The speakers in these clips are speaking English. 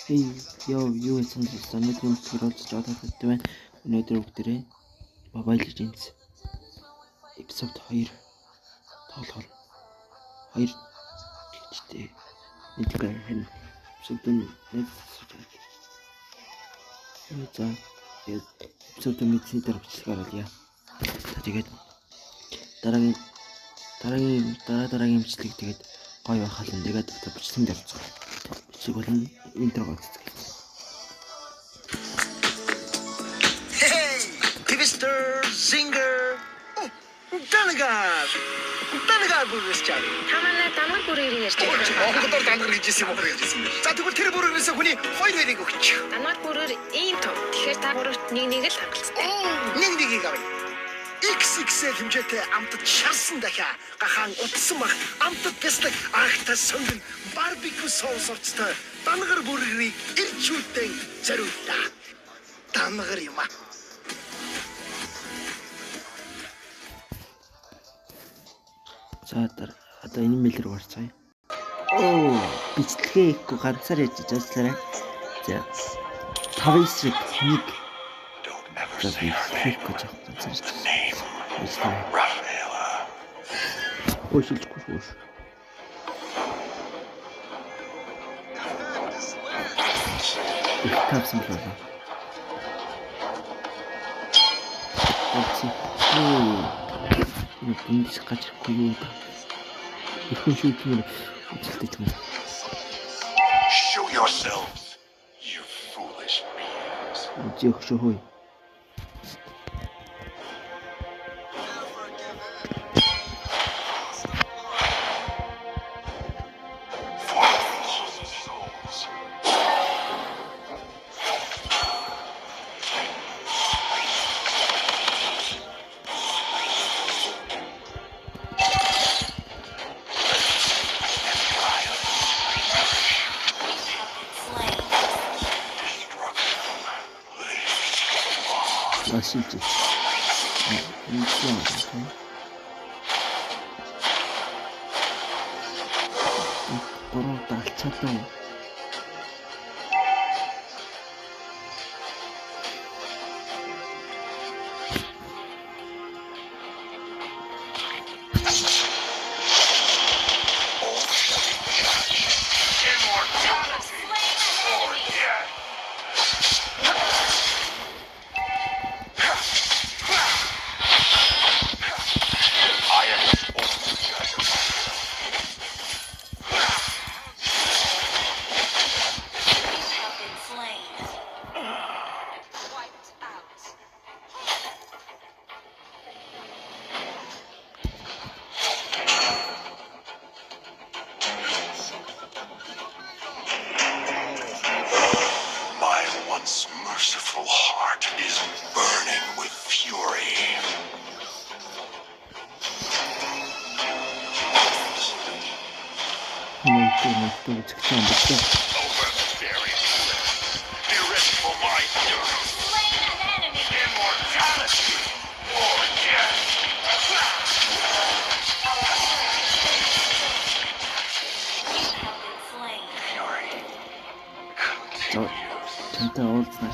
Хей юу гэсэн сонирхолтой юм төрүүлж байгаа гэдэг байна. Өнөөдөр бүгдээрээ Mobile Legends episode 2 тоглол 2 гэжтэй мэдгүй хэн episode episode мэдсэний дараа бичлэг оруулъя. Тэгээд дараагийн бичлэг тэгээд гоё байхалан тэгээд бичлэгэнд орцгоо. Бичлэг бол интро гоцсон. Mr. Singer. Танагар бүрээс чад. Тамана тамар бүрээр ярьж байгаа. Монголоор танагар гэж юм уу гэж. За тэгвэл тэр бүрээс хүний хоёр хоёрыг өгч. Тамар бүрээр ийм том. Тэгэхээр та бүрт нэг л хангалттай. Нэг авъя. XXL хэмжээтэй амтд шарсан дахиа гахаан утсан бах амтд бясдаг аргатай сонгон барбекю соус орцтой танагар бүрийг ирчүүдэн зориуллаа. Танагар юм аа. За одоо энэ мэйл рүү гарцгаая. Бичлэгээ ихгүй ганцаар яаж ажиллаарай. За 5 эсрэг 1. За бичлэгээгүй жоо ганцаар ажиллаарай. Шилжгүй. Тавсан болоо. Энд гачрахгүй юу? Ихэн шүүтмэр үзэлтэй юм. Show yourselves, you foolish beings. Жих шохой. Силжээ. Бороо далцаатай. Merciful heart is burning with fury. Overbearing. Be ready for my fury. Slain an enemy. Immortality or death. Fury. Тэнтэй уулзнаа.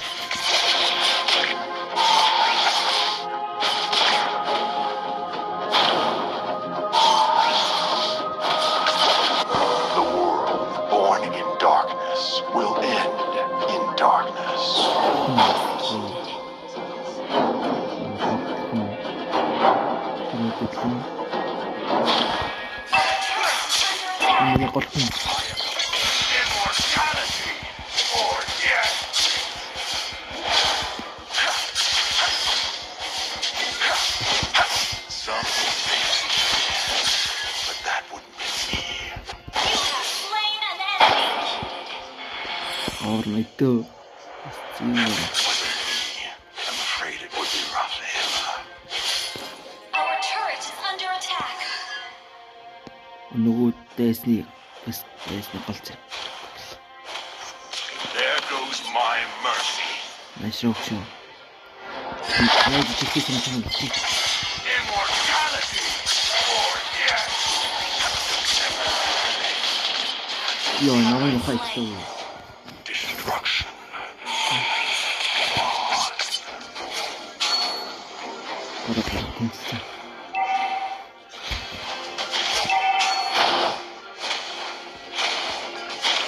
The world born in darkness will end in darkness. Immortality or death. Some will face death, but that wouldn't be me. You have slain an enemy. Орнойто. I'm afraid it would be Raphael. Our turret is under attack. Нөгөө дэсний голцоо. There goes my mercy. Нашрогшоо. Яаж чихээс юм. Immortality or death. Ёо, намайг хайцсан. Destroy 뭐라고 진짜.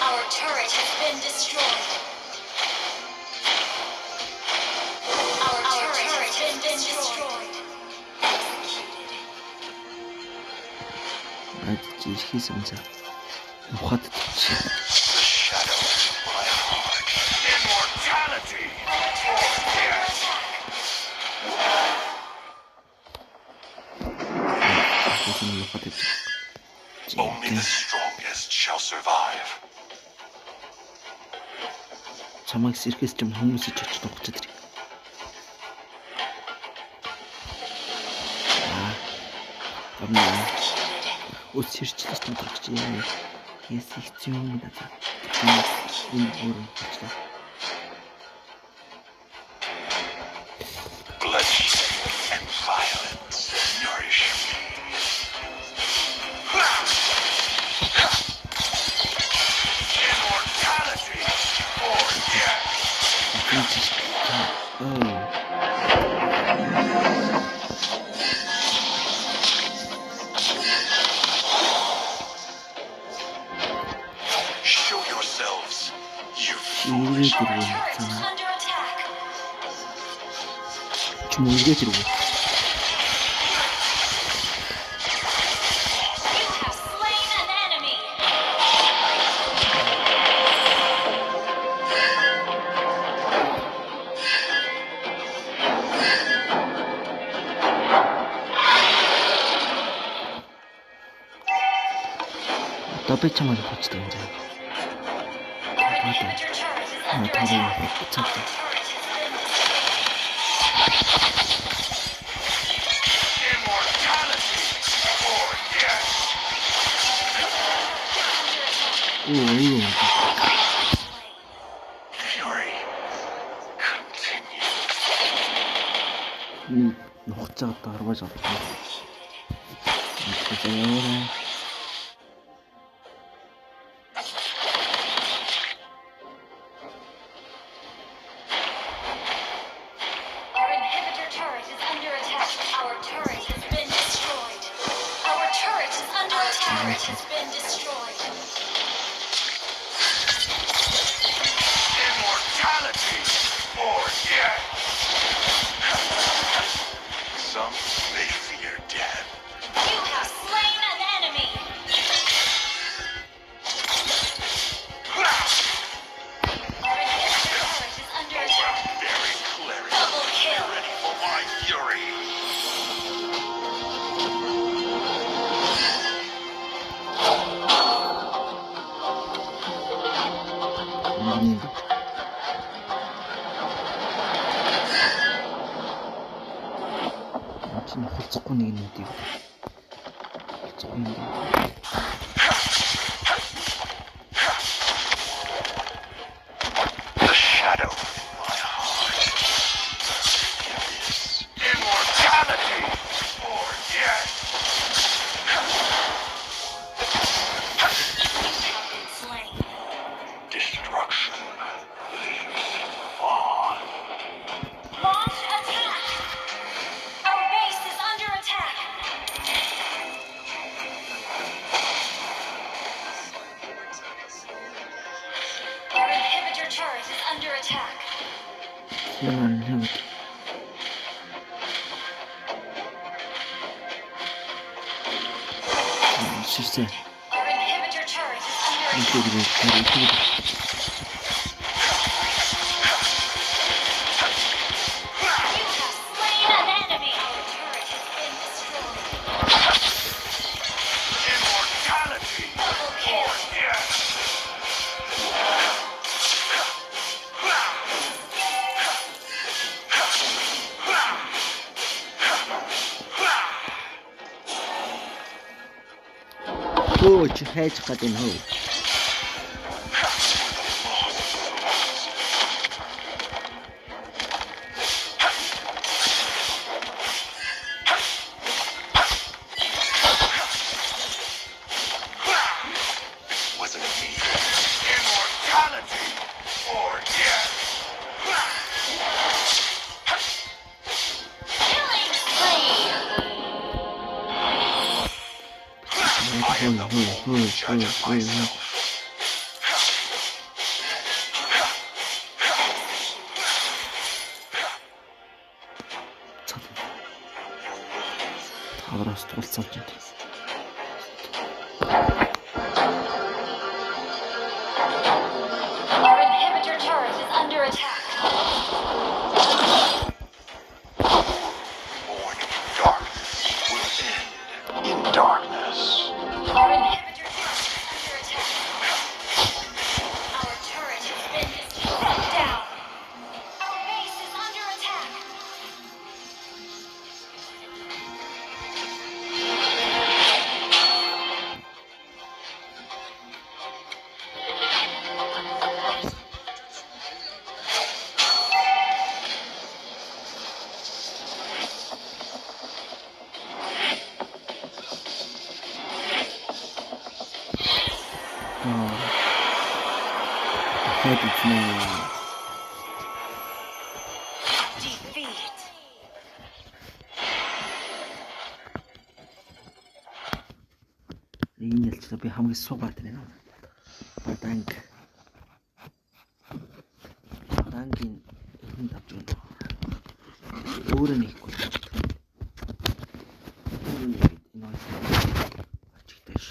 Our turret has been destroyed. Our turret has been destroyed. Executed. 아직 희생자. 화드 터치. 무슨 화드 터치. Only the strongest shall survive. 자막 시리즈 좀 홍무시 저치 독자들이. 깜짝이야. 옷 시리즈도 좀 독지. 예스 희용입니다. 봅시다. Bloodshed and violence nourish me. Immortality or death. Show yourselves, you foolish. 이게 Our 들어오는 turret is 있잖아. under attack. 주먹 이게 들어오고. You have slain an enemy. 더블차만 고치다 이제. Our inhibitor turret is under 더블 attack. 고쳤다. Turret has been destroyed. Immortality or death. 오 이거. Fury continues. 녹자 같다 할아버지 같다. 이거요. Our inhibitor turret is under attack. Our turret has been destroyed. Our turret is under attack. Turret has been destroyed. Immortality or death. Some may fear death. You have slain an enemy. Our inhibitor turret is under attack. Very cleric. Double kill. Ready for my fury. 아닌가? 아침 헛작고 내겠는데 이거. 헛작고 내겠는데. The shadow in my heart is immortality or death. Slain. Destruction lives on. Launch attack. Our base is under attack. Our inhibitor turret is under attack. 희망을 해볼게. 실세. Our inhibitor turret is under attack. 이쪽으로 바로 이쪽으로. You have slain an enemy. Our turret has been destroyed. Immortality Double kill. or death. 오, 저 해적가 된 호. Wasn't me. Immortality or judge myself. Тавраас тулцалж байна. Our inhibitor turret is under attack. Born in darkness will end in darkness. Our inhibitor turret is under attack. Our turret has been shut down. Our base is under attack. Хэд үзнэ. Defeat. Энэ ялцлаа би хамгийн суугаад байна. Баданг. Бадангийн энэ давж байна. Өөрөө нэхгүй. Өөрөө нэгэд энэ ачигтэйш.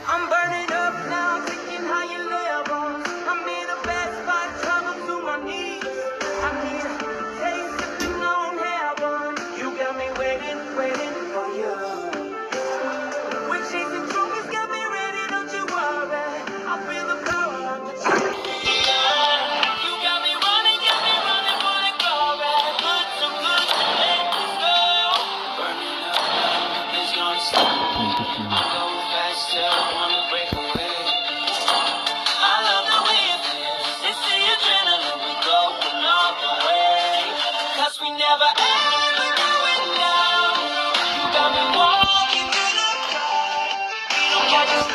I'm burning up now, thinking how you live on. I'm in a bad spot, trouble to my knees. I need a taste of the known heaven. You got me waiting, waiting for you. When chasing trophies got me ready, don't you worry. I feel the power of the truth. You got me running for the glory. Good, so good, let this go. Burning up, it's gonna stop. Go faster, wanna break away. I love the way it feels. It's the adrenaline, we going all the way. 'Cause we never ever going down. You got me walking through the crowd. We don't catch us.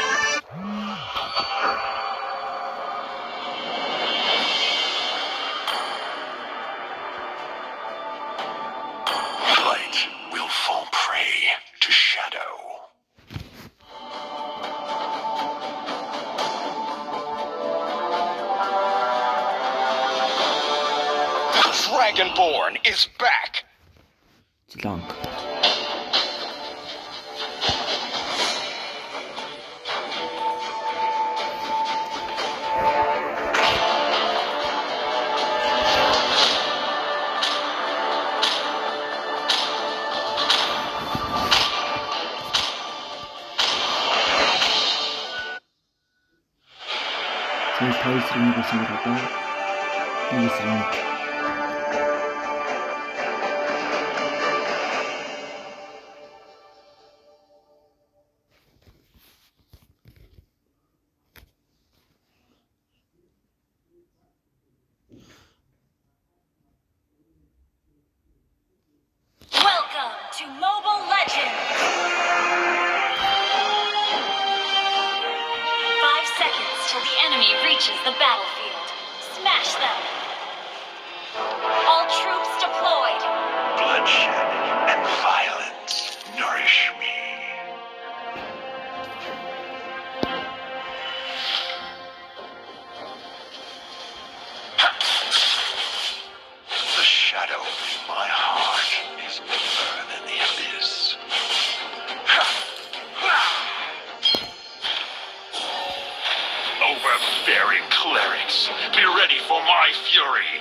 Light will fall prey to shadow. Dragonborn is back. Злонг. Тэгэл 5 сарын 1-ээс ингээд одоо 1 сарын 1. Welcome to Mobile Legends! 5 seconds till the enemy reaches the battlefield. Smash them! All troops deployed! Bloodshed and violence nourish me. The shadow in my heart is deeper than the abyss. Overbearing clerics, be ready for my fury.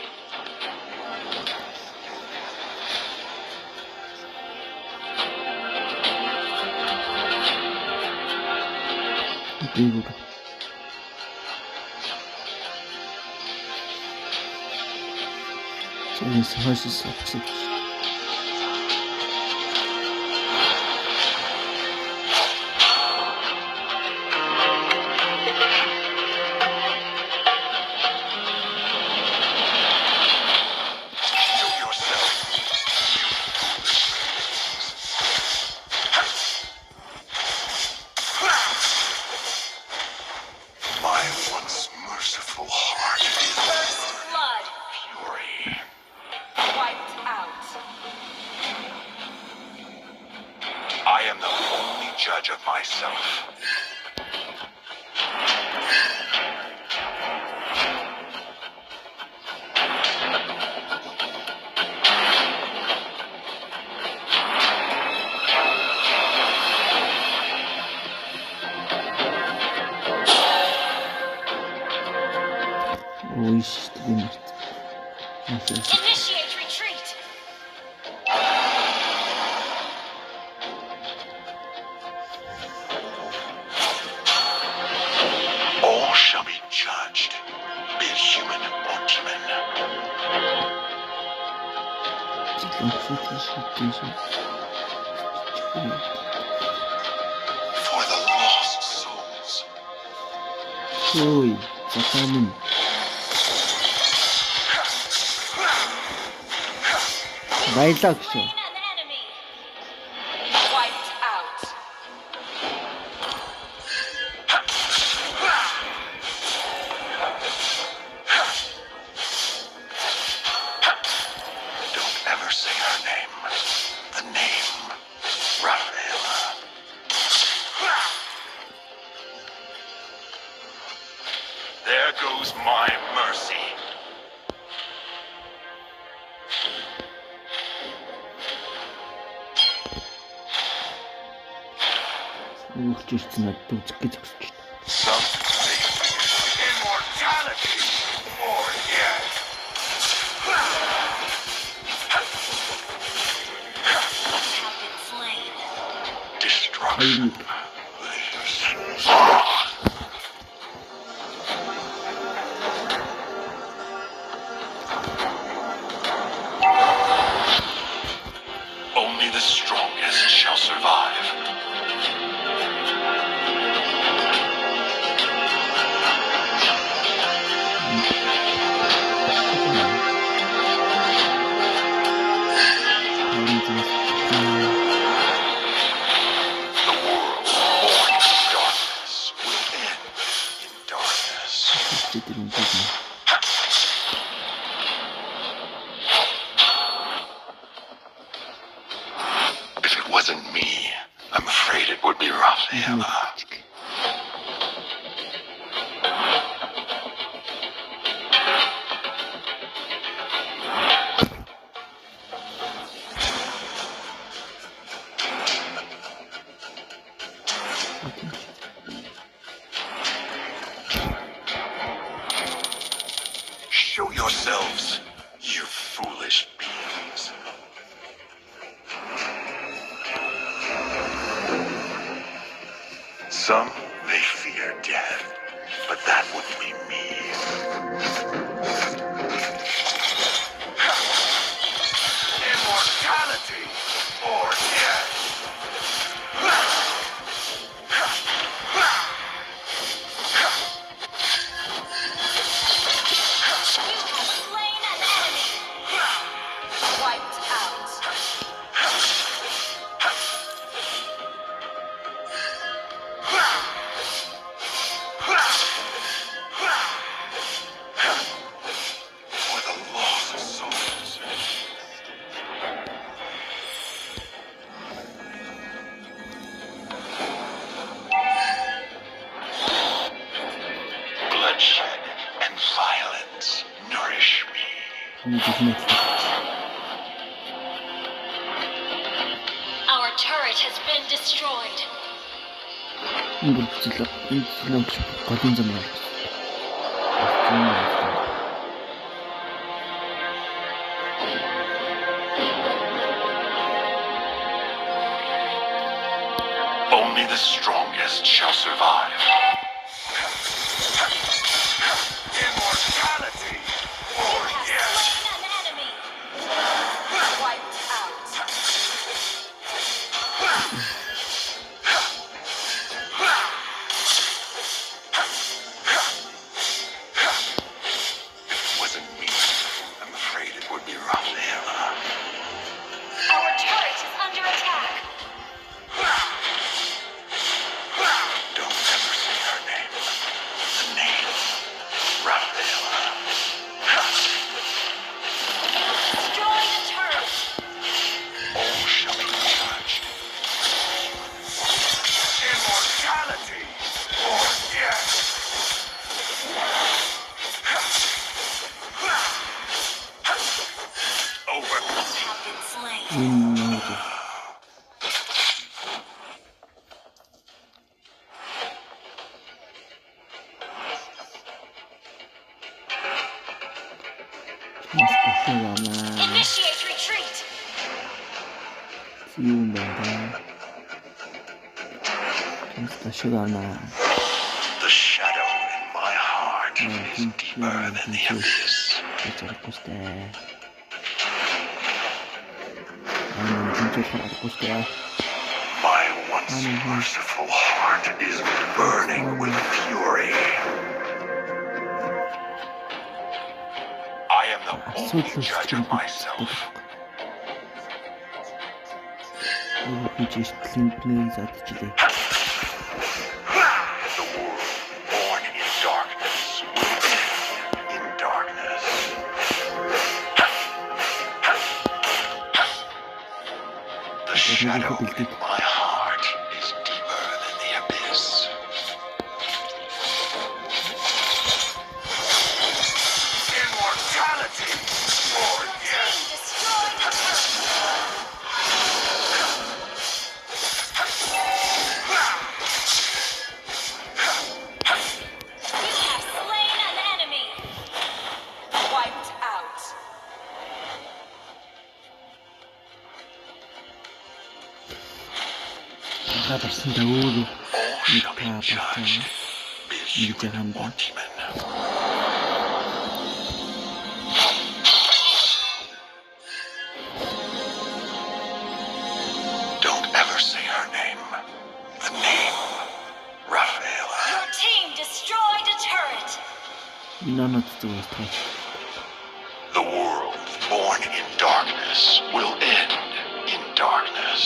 Дээгүүр. Зэнээс хойш суусан. Show yourself. My once merciful heart is First blood! judge of myself. 오이씨, 되게 맛있다. 맛있어. Initiate retreat. All shall be judged, be it human or demon. 지금 소리시. For the lost souls. 소이, 잠깐만. 나이스 액션. Slain an enemy. Wiped out. Don't ever say her name. The name, Raphaela. There goes my mercy. Ух, чешется надо, тут закрыть. Some say immortality or death. Have been slain. Destruction. Only the strongest shall survive. The world born in darkness will end in darkness. 제대로 움직이네. If it wasn't me, I'm afraid it would be Raphaela. Show yourselves, you foolish beings. Some may fear death, but that wouldn't be me. Immortality or death. Slain an enemy. Wiped out. For the lost souls. Bloodshed and violence nourish me. Our turret has been destroyed. 이걸 붙일라 거든 좀 알았어. Only the strongest shall survive. Immortality or death. Slain an enemy. Wiped out. If it wasn't me, I'm afraid it would be Raphaela. Our turret is under attack. Don't ever say her been slain. Нөөж. Мас тохиог амаа. Initiate retreat. Юу юм бэ? Мас тохиог амаа. The shadow in my heart is deeper than the abyss. Зэрэггүйстэй. Тэнцэл харагдаггүйстэй. My once merciful heart is burning with fury. I am the only judge of myself. Үгүй плинтний задчихлээ. The world born in darkness will end in darkness. The shadow in my heart is deeper than the abyss. Immortality or death. Destroy the turret. You have slain an enemy. Wiped out. Гадарсандаа өөрөө All shall be judged. Be it human or demon. Don't ever say her name. The name Rafaela. Your team destroyed a turret. Нонод зүгээр. The world born in darkness will end in darkness.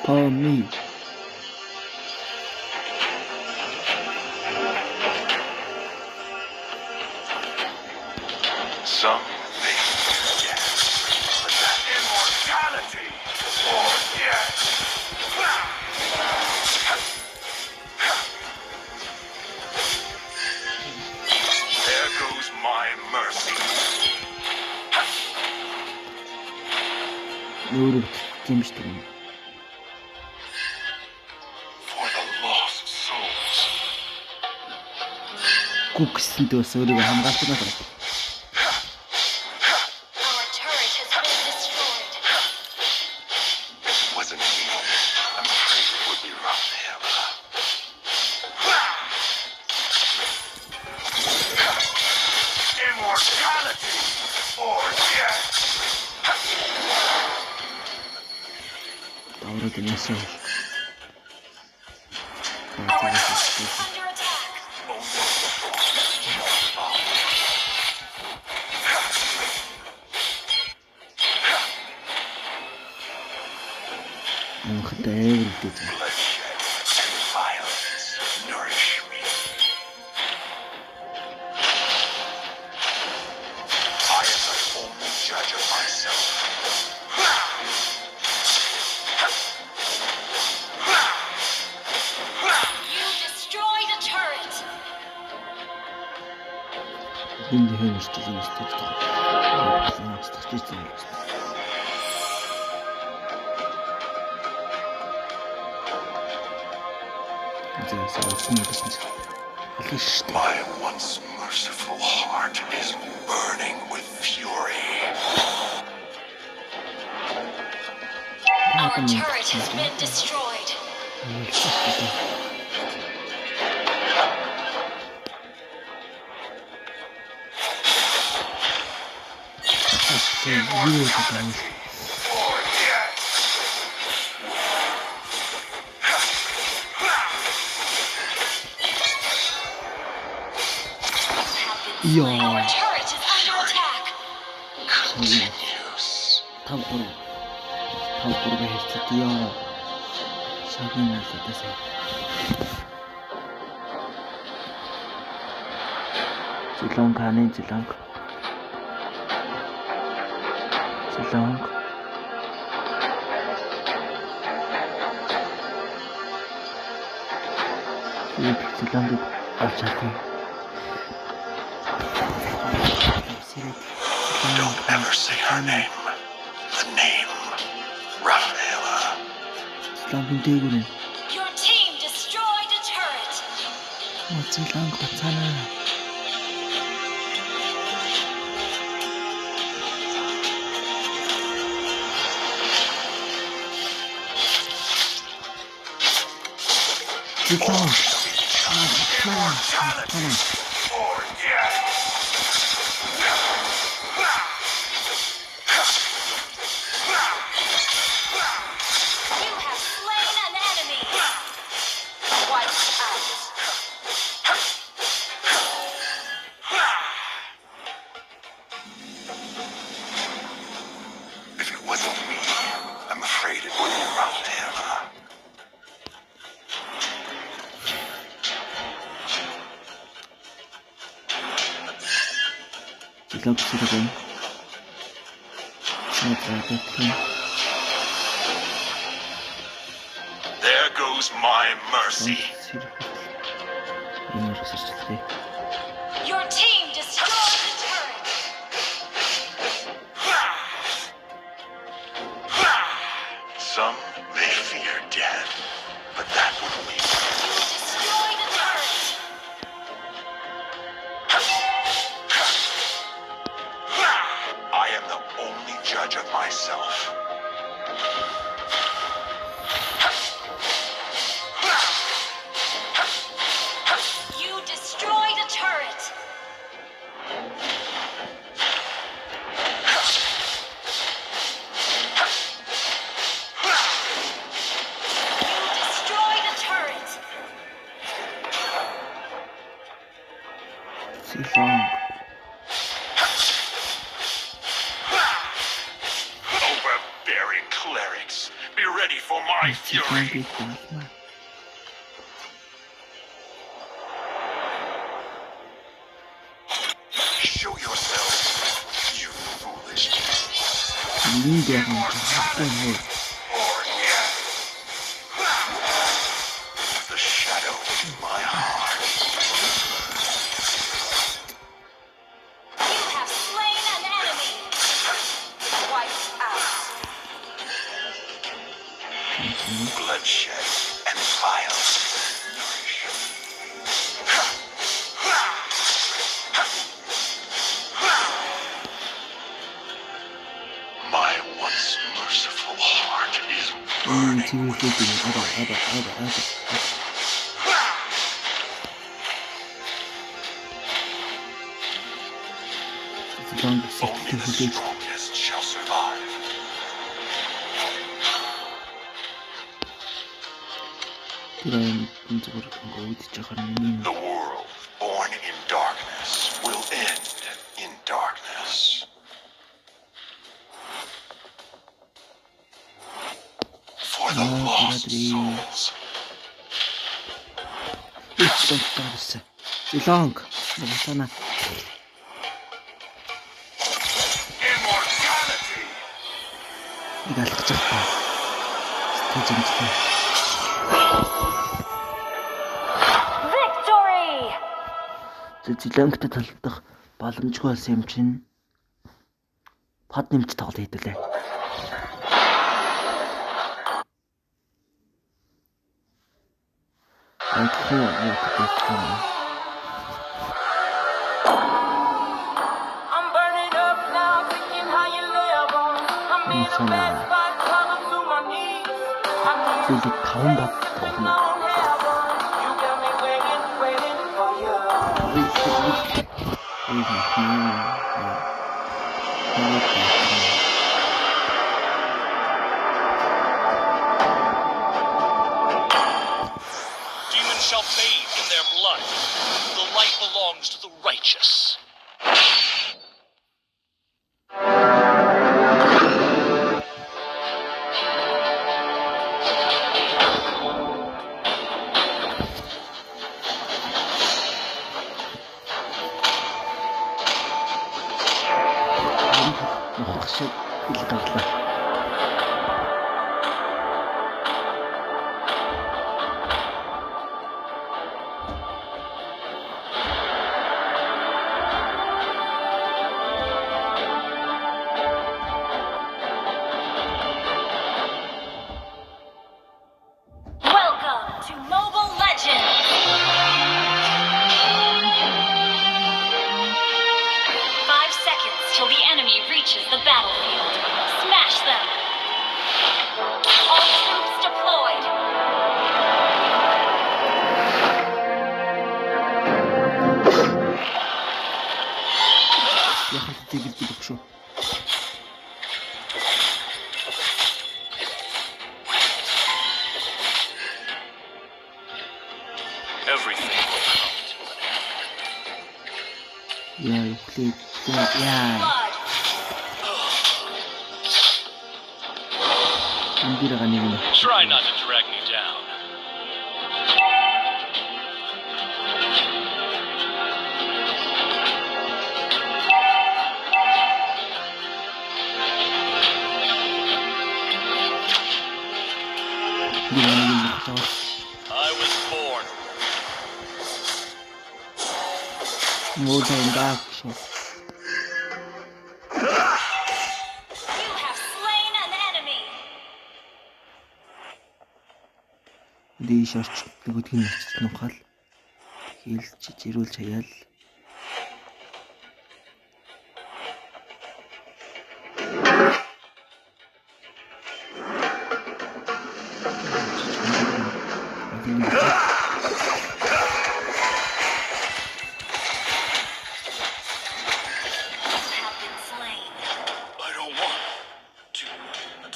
Oh me. Some may forget, but that immortality or death. There goes my mercy. Өөрөө гэмшдэг юм. For the lost souls. Гүгсэнд бас өөрийгөө хамгаалчихна гэх. Our turret has been destroyed. Wasn't he? I'm afraid it would be Rafaela. Immortality or death. Авраад яасан. Our turret is under attack. Анхтай эвэрдэж. Bloodshed and violence nourish me. I am the only judge of myself. You destroyed a turret. Энд хэмжиж байгаа юм шүү дээ. Статистик юм. My once merciful heart is burning with fury. Our turret has been destroyed. Or death. Our turret is under attack. Continues. Тавгурыг хэлцэдээ. Шагнал надаас. Зилонканы зилонк. Зилонк. Зилонк авч чадсан. Don't ever never say her name. The name Rafaela. Зулангийн дээгүүр нь. Your team destroyed a turret. Зуланг бацаана. Зуланг. You have slain an enemy. Wiped out. If it wasn't me, I'm afraid it would be Rafaela. Зуланг сэргэн. There goes my mercy. Your team destroyed the turret. Some may fear death, but that wouldn't be You destroyed the turret. I am the only judge of myself. You destroyed a turret. You destroyed a turret. Overbearing clerics, be ready for my fury. Show yourself, you foolish or yes. The shadow in my heart. You have slain an enemy. Wiped out. Bloodshed and violence. My once merciful heart is burning. Only the strongest shall survive. The world born in darkness will end in darkness. For the lost souls. Immortality! Victory! Зулангтай талдах боломжгүй болсон юм чинь пад нэмж тоглоо хийдэлээ. I'm burning up now, thinking how you live on. I'm in a bad spot, coming to my knees. I need Зүйлийг 5 бат тоглоно. on heaven. You got me waiting for you. Demons shall bathe in their blood. The light belongs to the righteous. Шиг ил даглаа. battlefield. Smash them! All troops deployed! яхад тэгэлдэг өгшөө. Everything will come to an end. Яа, үхлээ. Яа. Эндира нэг юм. Try not to drag me down. I was born. Модон дагш. You have slain an enemy! Дээш орч нөгөөдг нь очиж нухаал. Хэлж жирүүл чаяал. Have been slain. I don't want to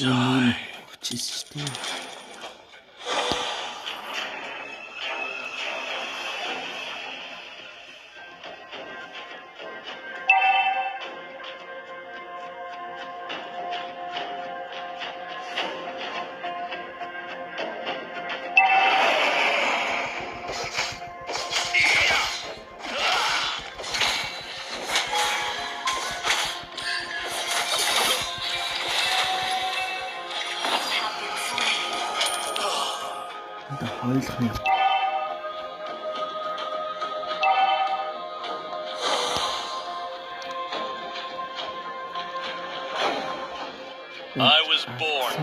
Яа, die. чистэй. Have been slain. Хойлох юм. I was born.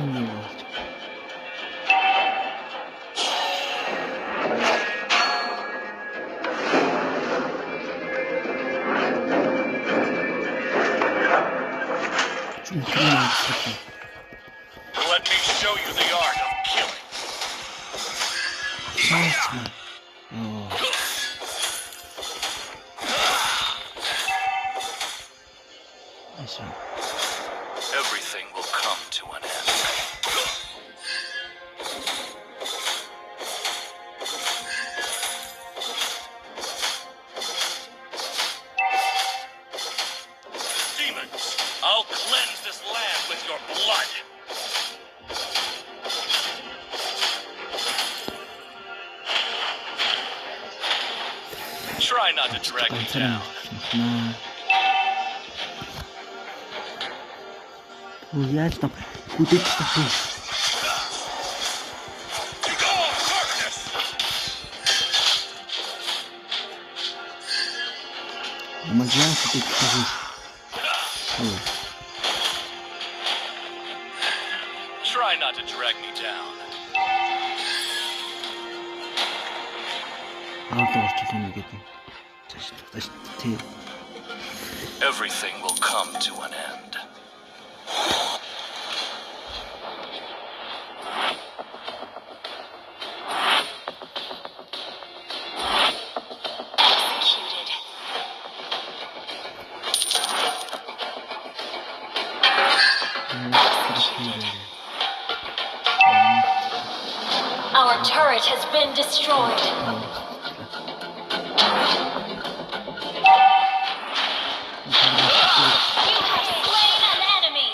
Let me show you the art of killing. Everything will come to an end. Demons, I'll cleanse this land with your blood. Try not to drag me down. Яаж та хүдэж тавьсан. To go of darkness! Магиан хүдэж тавьсан. Try not to drag me down. Аавд орчлоо нэг гэдэг. Цааш тий. Everything will come to an end. Executed. Our turret has been destroyed. You have slain an enemy.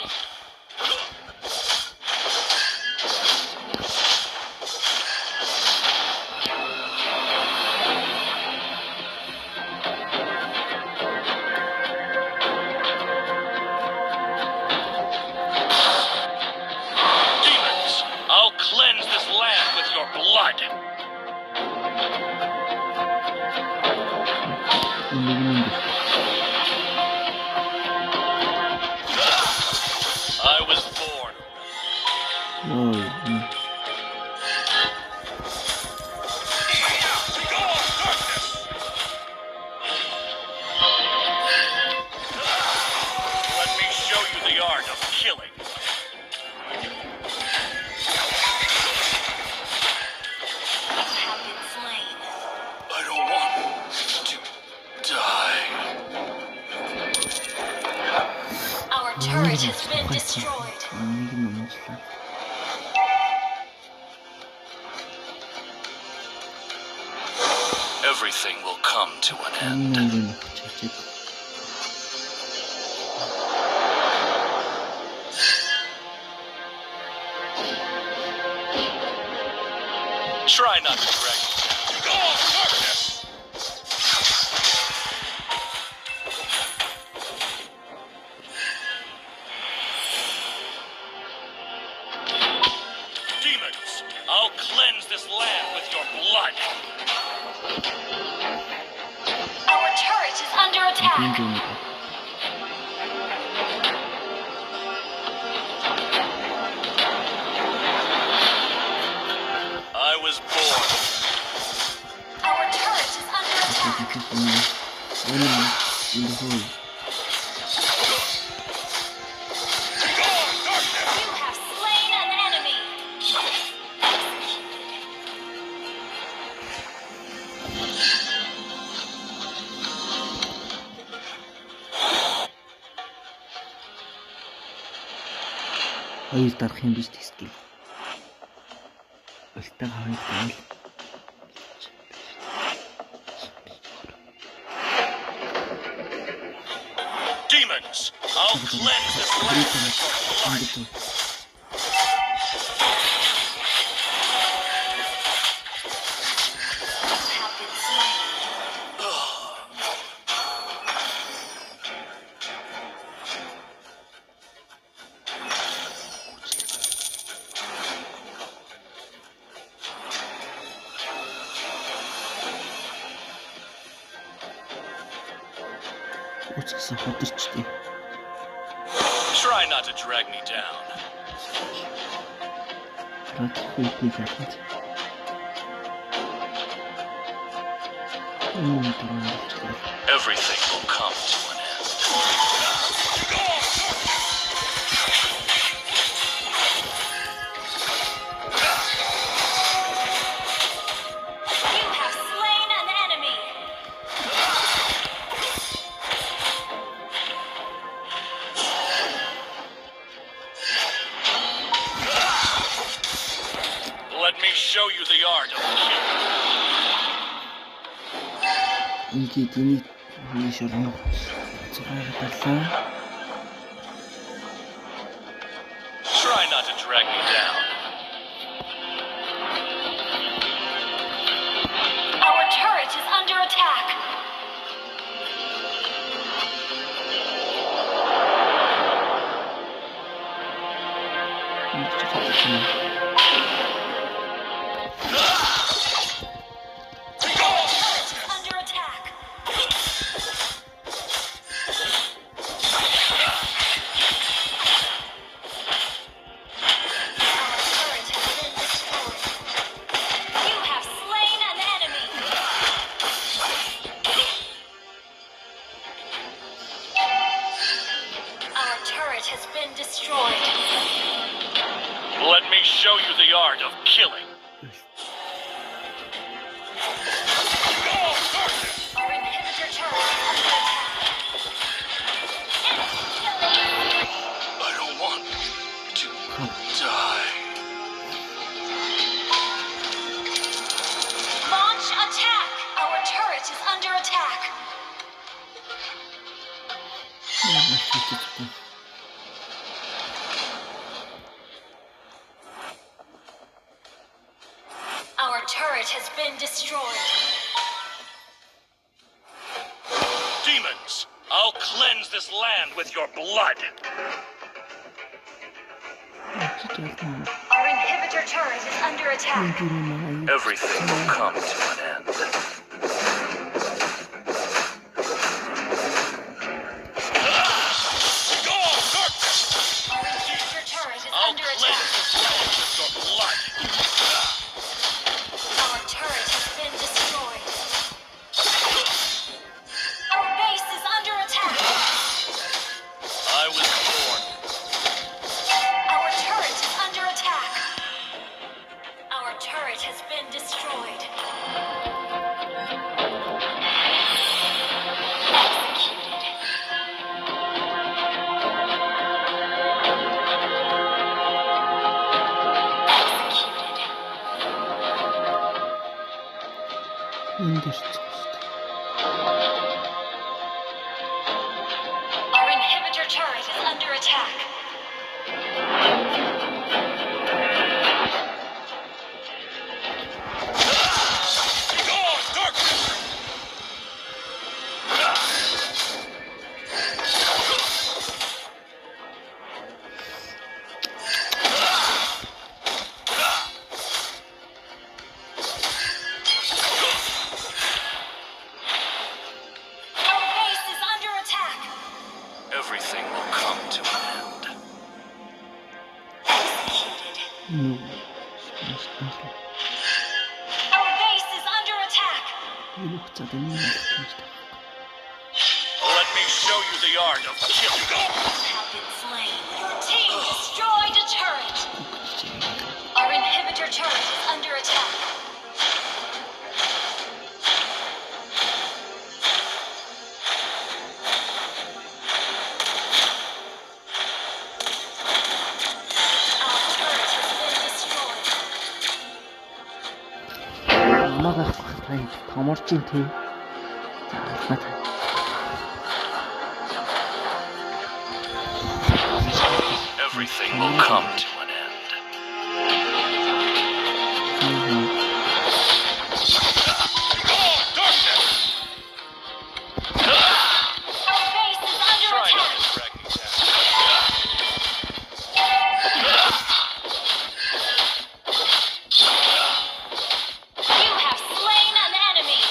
Demons, I'll cleanse this land with your blood. I was born. To go of darkness! Let me show you the art art of killing. Have been slain. I don't want to die. Our turret has been destroyed. 이게 너무 싫어. Everything will come to an end. 한명은 절제. Try not to drag me down. Go on, darkness! Demons, I'll cleanse this land with your blood. Our turret is under attack. 인종이다. I was born. Our turret is under attack. 오늘 인도서 Go on, darkness! You have slain an enemy. хоёр дарах юм биш тест гэл. Өлтөг хоёр гэл. Demons, I'll cleanse this land with your blood. Have been slain. Уцгсан хөдөрчтэй. Try not to drag me down. Радхүйдний хатад. Everything will come to an end. Go on, darkness! You have slain an enemy. Let me show you the art of killing. 이게 디니 미셔로 잘하겠다. Try not to drag me down. Our turret is under attack. Under attack. Our turret has been destroyed. You have slain an enemy. Our turret has been destroyed. Let me show you the art of killing. Go on, darkness! Our inhibitor turret is under attack. Enemy killing. I don't want to die. Launch attack. Our turret is under attack. Our turret has been destroyed. Demons, I'll cleanse this land with your blood. Our inhibitor turret is under attack. Everything will come to an end. Go on, darkness! Our inhibitor turret is I'll under cleanse attack. this land with your blood. Our turret has been destroyed. Our base is under attack. I was born. дээр ч байгаа шүү дээ. Our inhibitor turret is under attack. Our base is under attack. Everything will come to an end. Нүү. Our base is under attack. Энэ хугацаанд энэ юм болж байгаа. Let me show you the art of killing. Have been slain. Your team destroyed a turret. Our inhibitor turret is under attack. Our turret has been destroyed. Намайг авах тань томорчин тий. За албаа тань. Everything will come to an end. Darkness! Our base is under Try not attack. to drag me down. You have slain an enemy.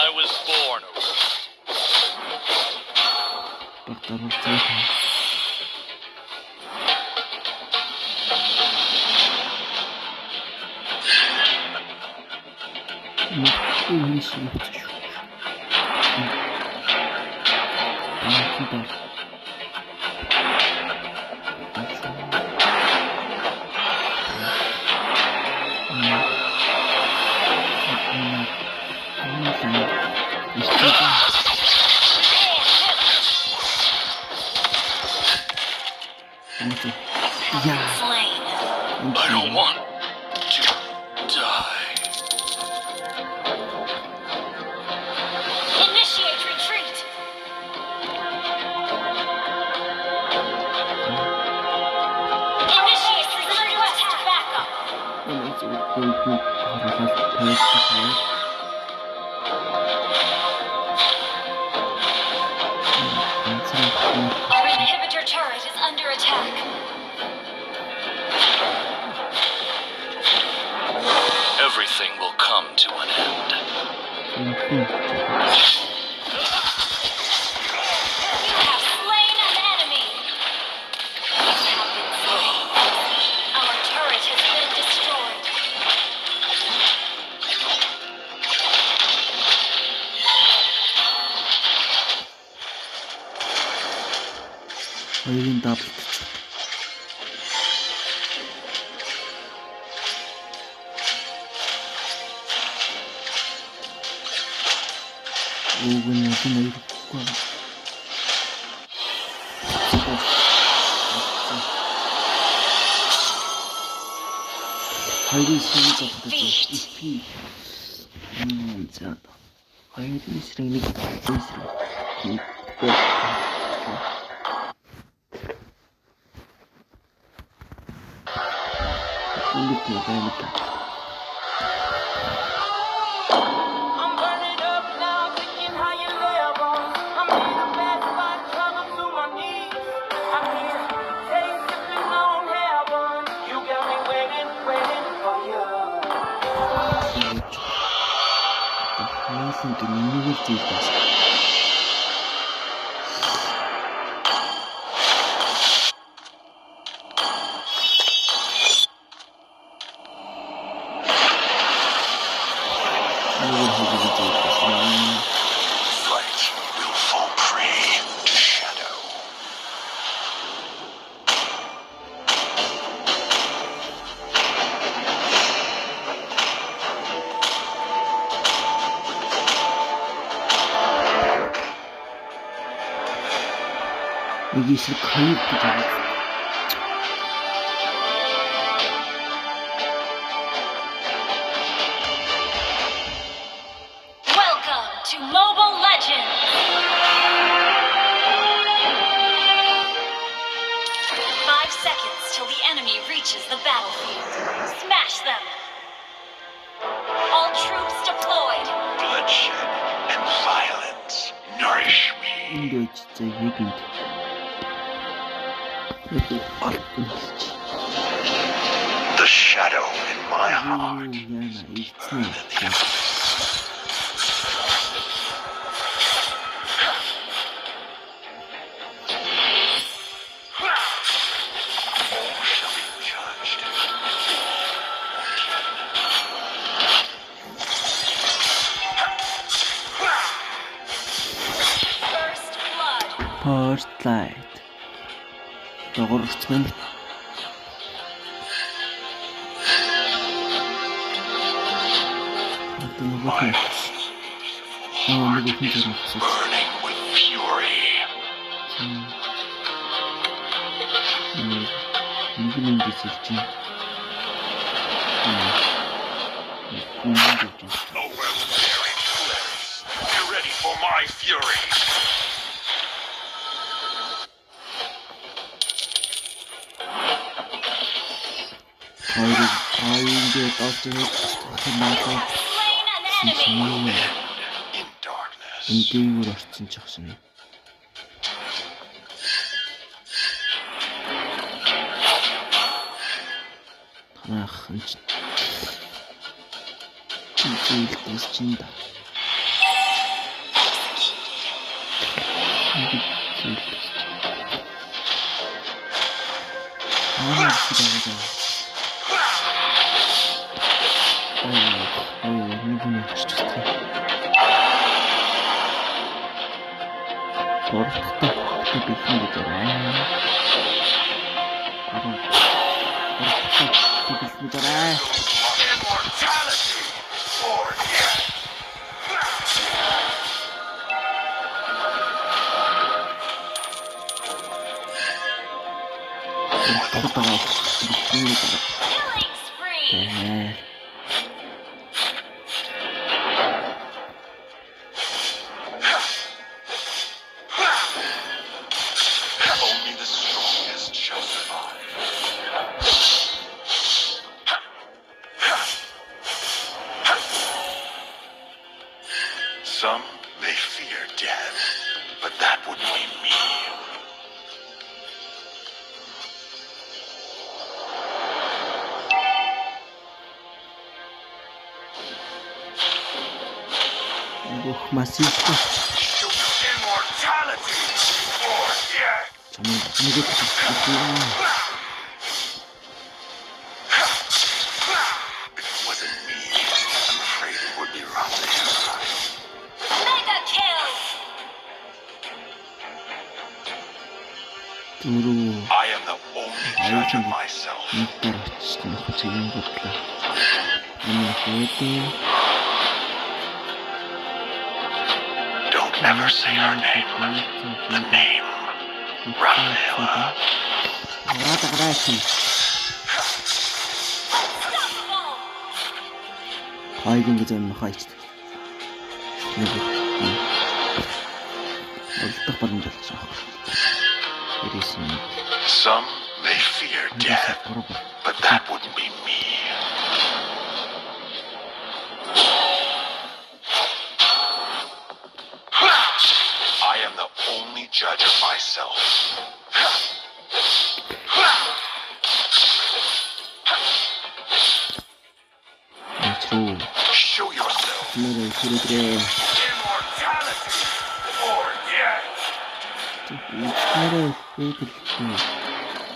I was born a rebel. Багтаар цаа. Энэ шиг хэвчээ шүү. Аа. Yeah. Slain. I don't want to die. Initiate retreat. Initiate request backup. Our inhibitor turret is under attack. Everything will come to an end. You have slain an enemy. You have been slain. Our turret has been destroyed. Хоёрын дабл. Ууган ясан айрахгүй. Хоёрын сэрэг болчихсон. EP. За. Хоёрын сэрэг нэг сэрэг. Ini keren. I'm burning up now, thinking how you live on. I'm in a bad spot, trouble to my knees. I'm here, taste sipping on heaven. You got me waiting, waiting for you. Яасан гэж нэгнийгээр зээлдээс. Fight will fall prey to shadow. Нэг эсрэг хоёр гэж байгаа. enemy reaches the battlefield. Smash them! All troops deployed. Bloodshed and violence nourish me. Энд байж за яг энд. Яг алтан хэлж. The shadow in my heart. Яна ийцэн. All shall be judged. First blood. First light. Догоорч мэн. My heart is burning with fury. Нэг юм дэсэлж байна. Overbearing flares. Be ready for my fury. Ингээд авч Slain an enemy. In darkness. эндээр орцсон ч ахсан. Танах энэ зүйлс чинь да. Immortality or death. Killing spree. Only the strongest shall survive. Some may fear death, but that would be me. Массив. Show your immortality or death. Чамд нэгэт хэлсэн. If it wasn't me, I'm afraid it would be Raphael. Mega kill. Түрүү I am the only judge of myself. нэгтэр очсон хөцгийн бодлоо. Энэ хэдий Don't ever say her name. The name. Raphael. Радаграач. Unstoppable. Хайгийн гэж юм хайч. Олдох боломж олсон. Ирсэн. Some may fear death, but that wouldn't be me. I am the only judge of myself. True. Show yourself. Нэрээ хэрэгрээ. Immortality or death. Нэрээ хэрэглээ.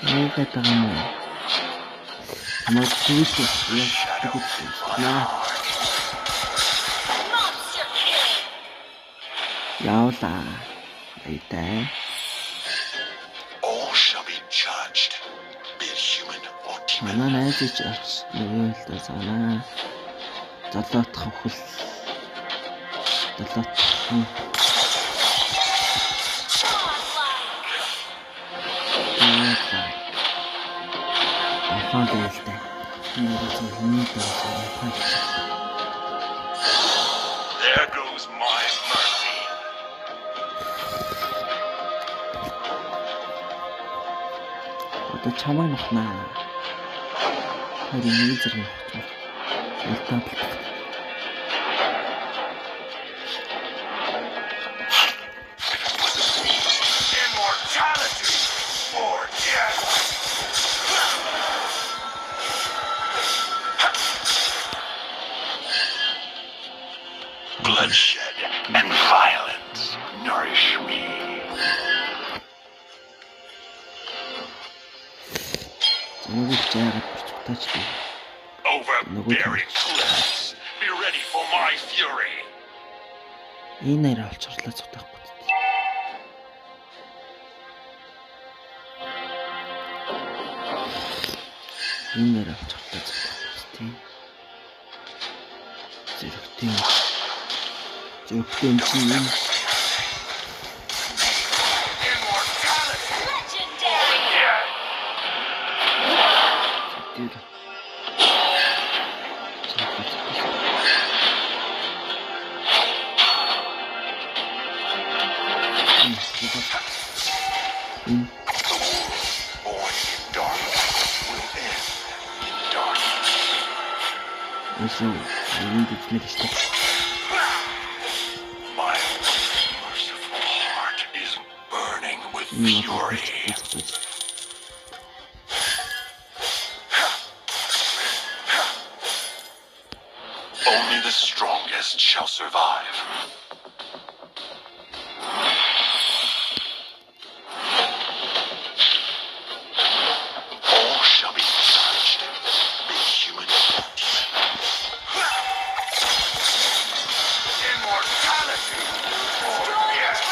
Яагаад байгаа юм бэ? Ямар зүйлс яах вэ? Monster kill. Явлаа. Айтай. All shall be judged, be it human or demon. Манай найзч ач нөгөө л да санаа. Золоотх хөл. Золоотх. Ахаа дэвэлтэй. There goes my mercy. Одоо чамайг нухнаа. Хоёрын нэг зэрэг нухчих. Илтаа болох. Immortality or death. Bloodshed and violence nourish me. Нэг жаагаад бүрчтаач дээ. Overbearing cliffs. Be ready for my fury. Энэ нэрээ олчрлаа зүтахгүй. Энэ нэрээ олчрлаа зүтахгүй тийм. Зөвхөн чинь My merciful heart is burning with fury. Only the strongest shall survive. All shall be purged. Be human. Immortality or death.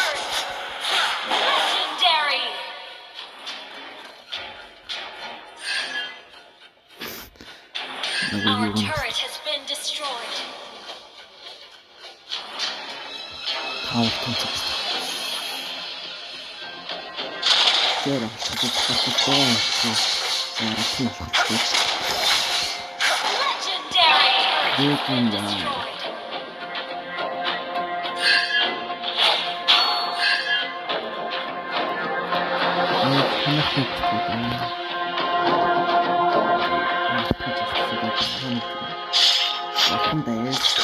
Legendary! Our turret has been destroyed. Legendary! Turret has been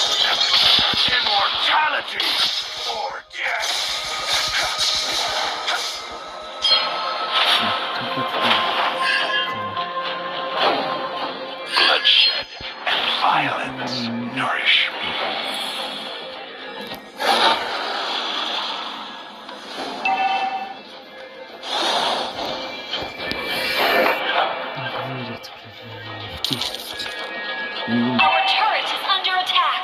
destroyed. Immortality or death. Bloodshed and violence nourish me. Our turret is under attack.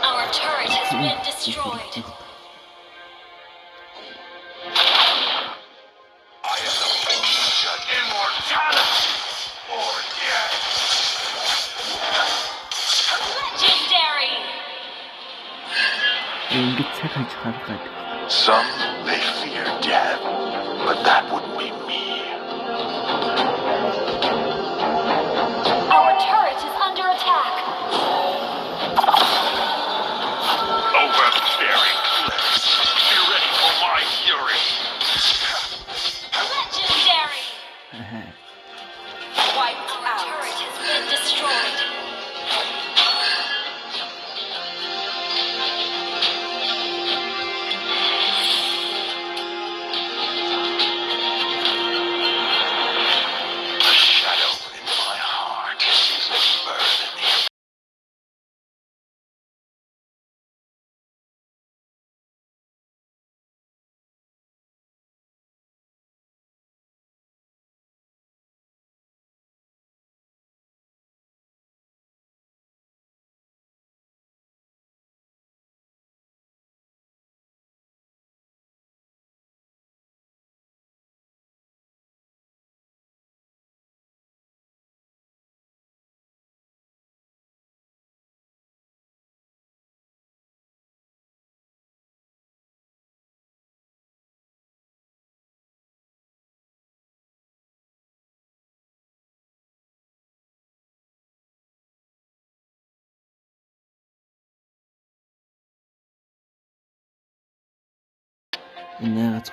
Our turret has been destroyed. I am the only judge. Immortality or death. Legendary! Some may fear death, but that wouldn't be me. Our turret is under attack. Overbearing cliffs. Be ready for my fury. Legendary! Wiped out. Our turret has been destroyed. Энэ яагаад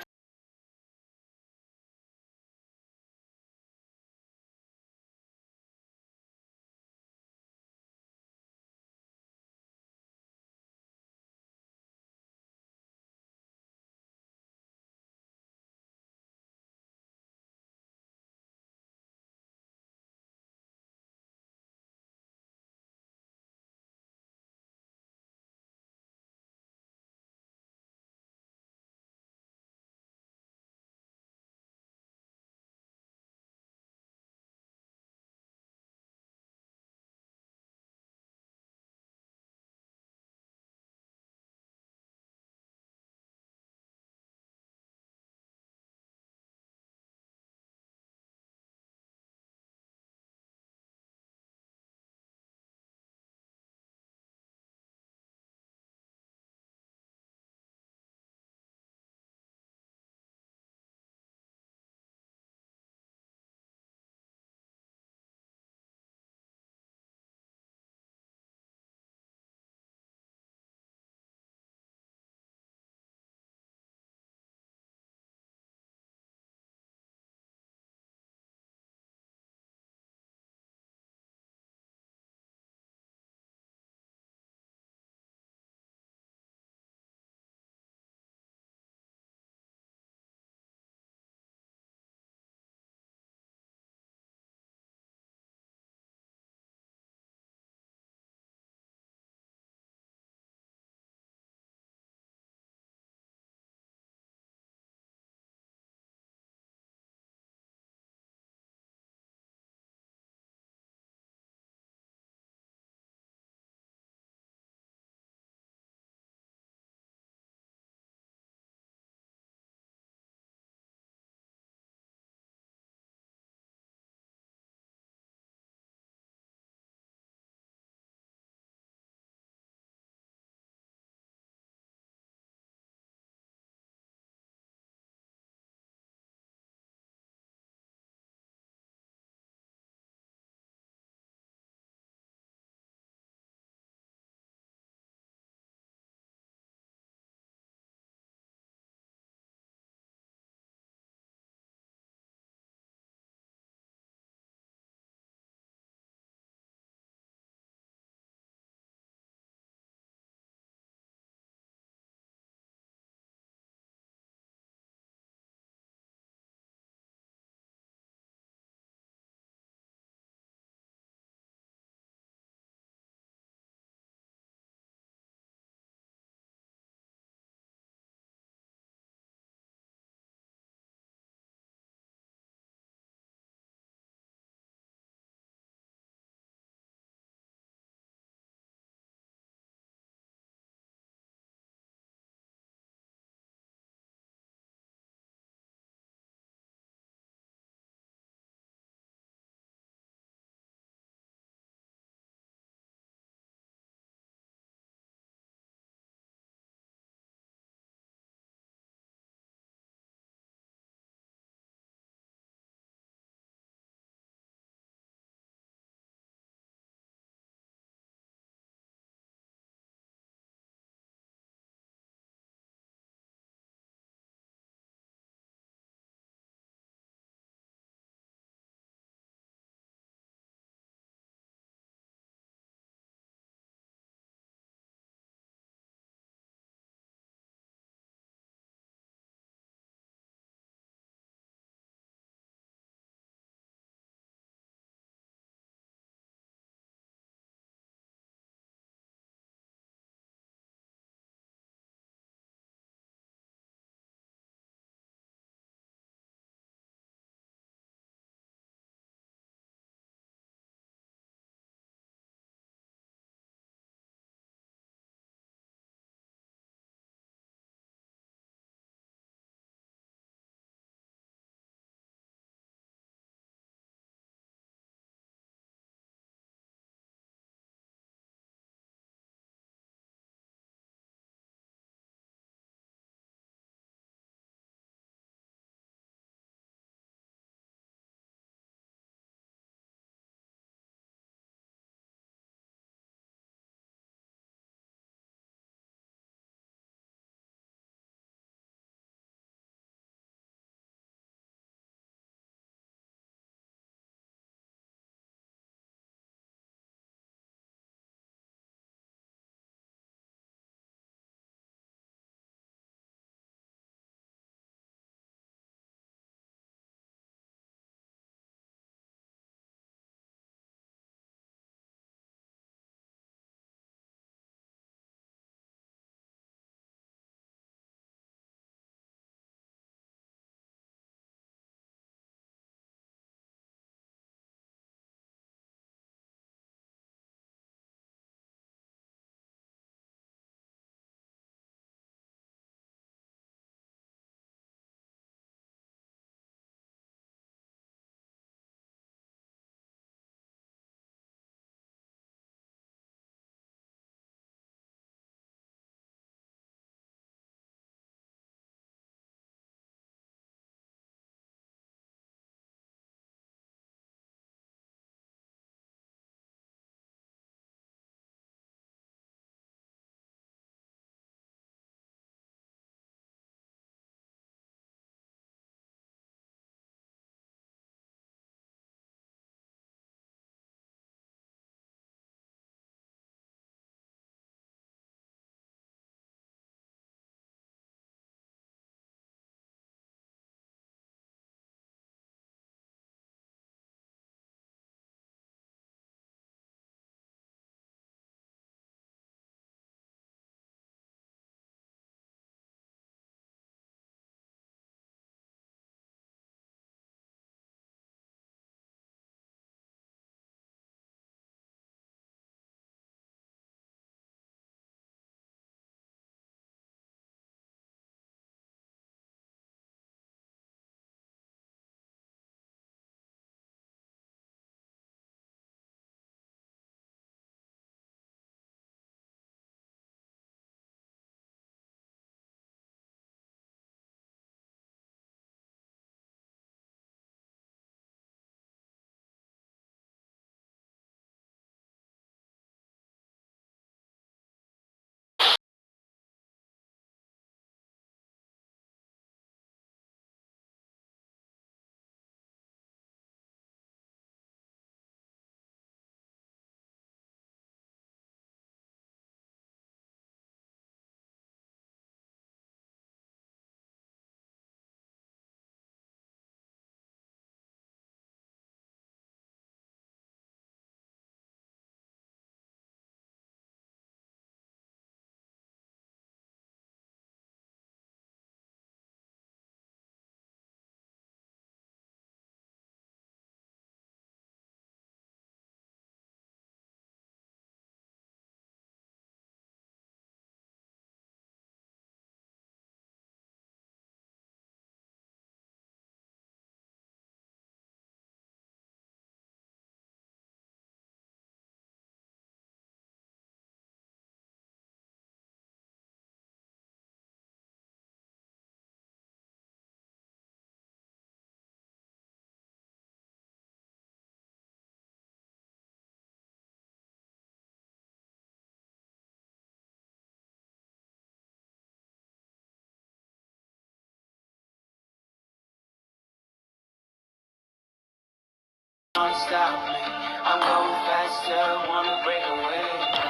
Can't stop me. I'm going faster, wanna break away.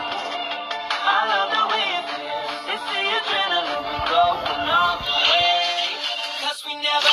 I love the way it feels. It's the adrenaline. We go along the way. 'Cause we never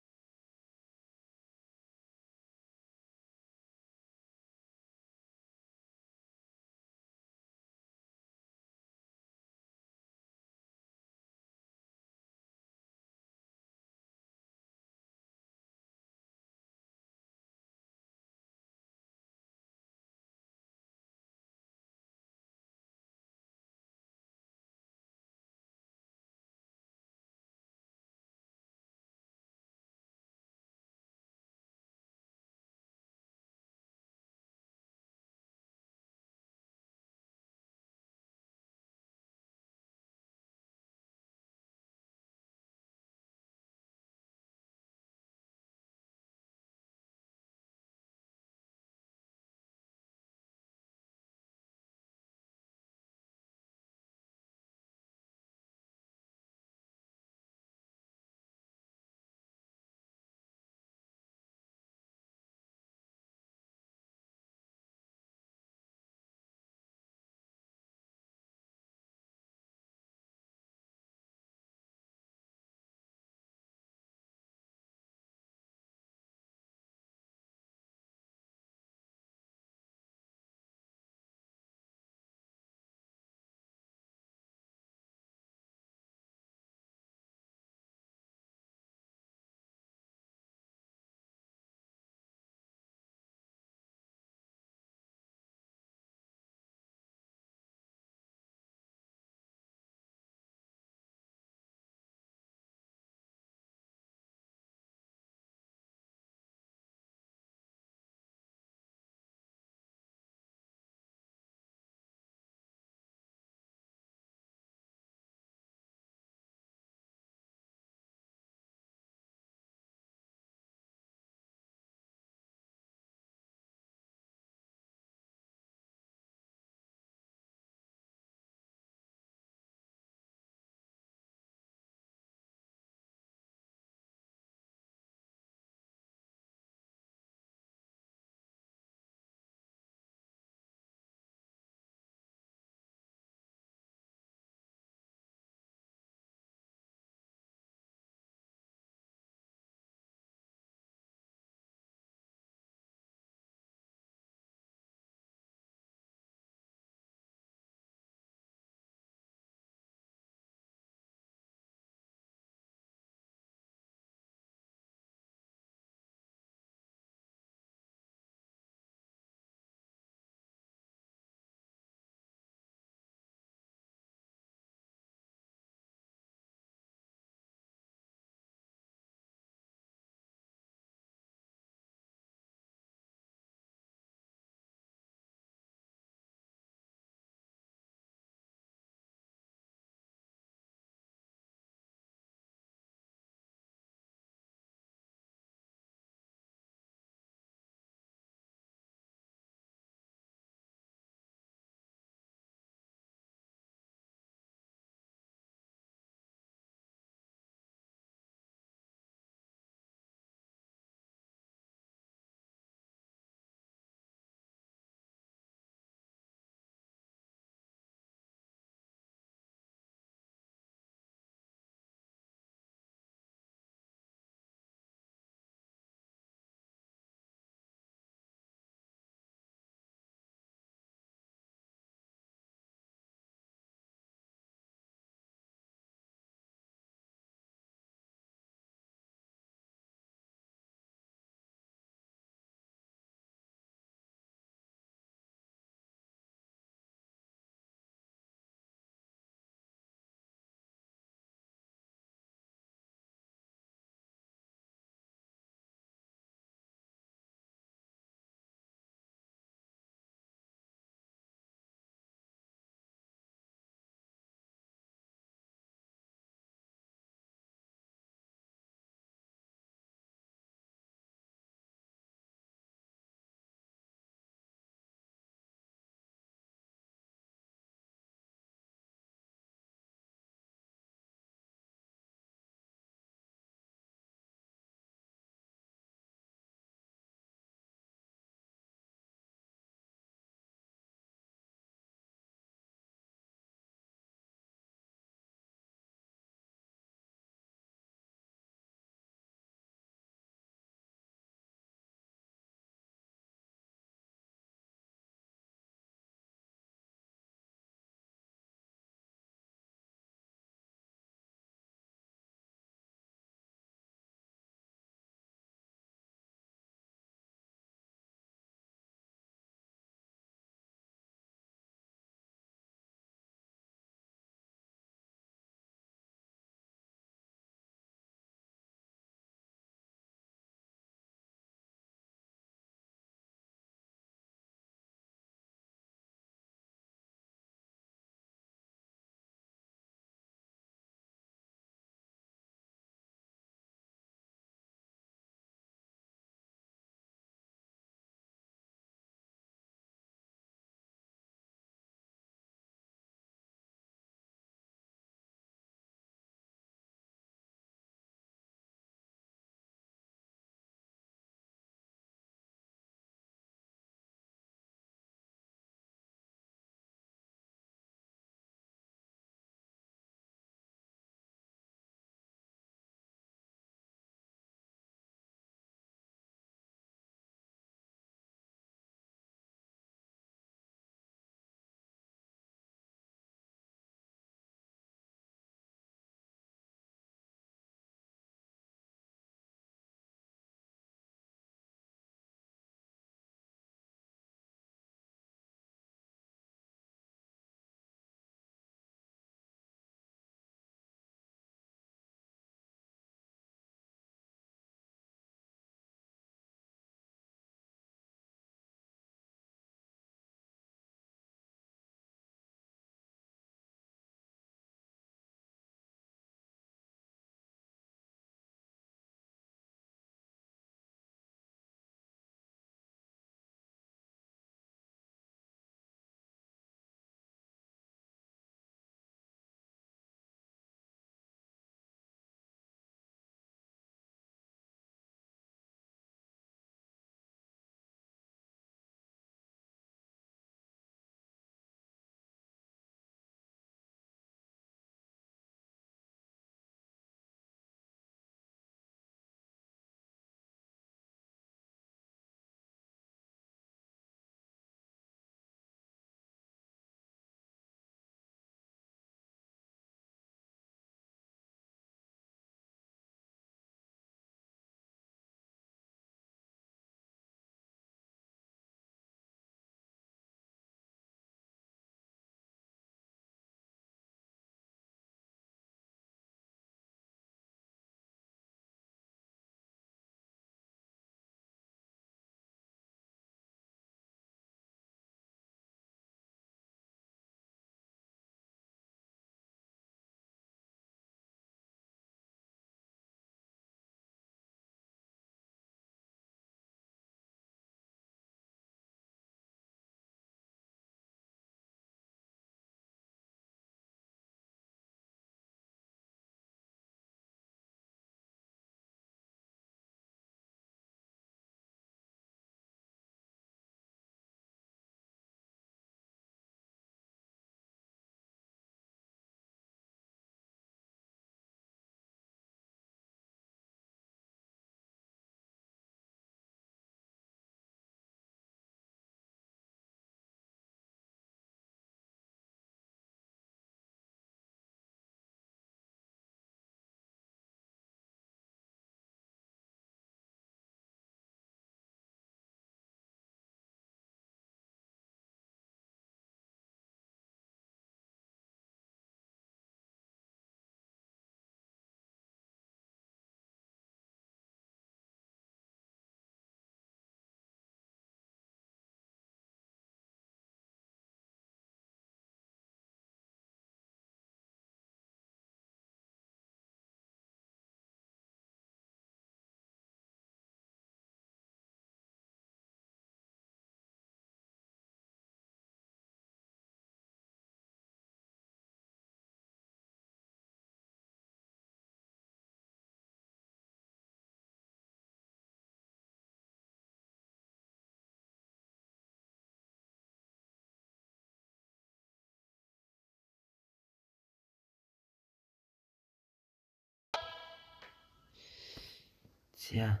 За.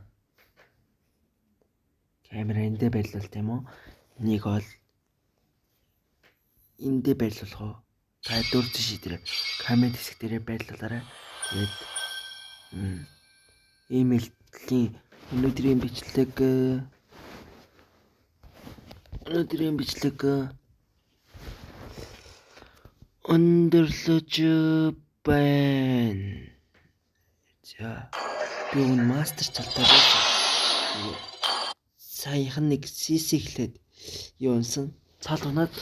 Камера эндээ байлуул тийм үү? Энийг бол эндээ байлуулах уу? Та дөрвөн шийдвэр. Коммент хэсэг дээрээ байлуулаарай. Тэгээд имэйлийн өнөөдрийн бичлэг өндөрлөж байна. За. Би өнө мастер чалтай байсан. Саяхан нэг CC эхлээд юу унсан? Цаал унаад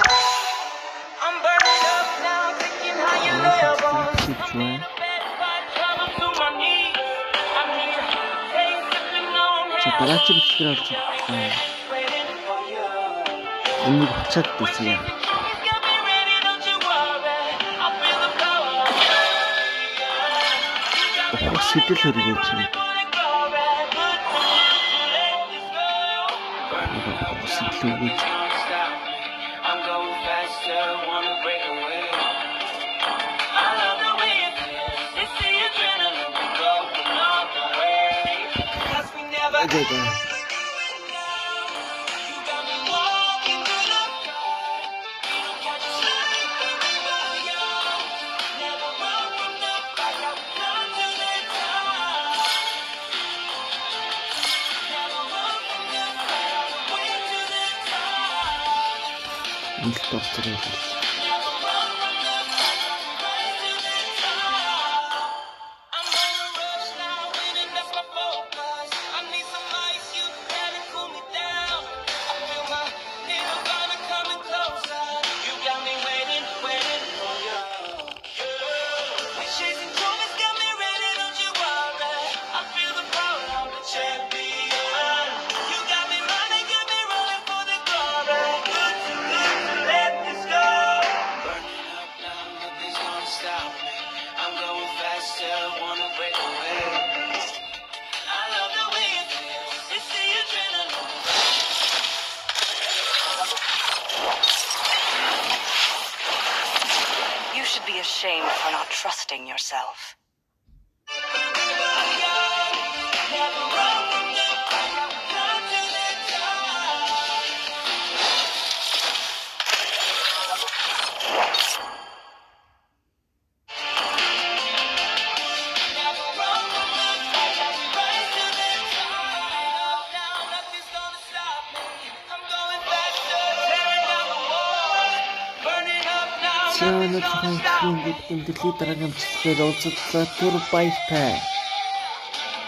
I'm burning up now, thinking how you live on. Чуя. Trouble to my knees. I need a taste of the long За дараагийн бичлэгээр олж байна. waiting for you. Энийг буцаад дээсэй. It's got me ready, don't you worry. I feel the power of Ухах сэтэл хөргөөч юм. Сэтэл өгөөч. I'm going faster, wanna break away. I love the way it feels. It's the adrenaline going all the way. 'Cause we never Okay. You got me walking through the dark. Catch a slide wherever you are. Never run from the fight. I'll run to the top. Never run from the fight. I'll win to the top. Энд товцроо. Never run from the fight. I'll rise to the top. I'm on a rush now, winning, that's my focus. I need some ice, you gotta cool me down. I feel my nirvana coming closer. You got me waiting, waiting for you. We're chasing moments, got me ready, don't you worry. I feel the power of a champion. You got me running for the glory. Good to let this go. Burning up now, nothing's gonna stop me. I'm going faster, wanna break away. I love the way it feels. It's the adrenaline. You should be ashamed for not trusting yourself. Never run from the fight. Run to the top. Never run from the fight. Rise to the top. Now nothing's gonna stop me. I'm going faster, tearing down the wall. Burning up now. Чаанад хаан дэлхийн дараагийн бичлэгээр уулзлаа түр баяртай.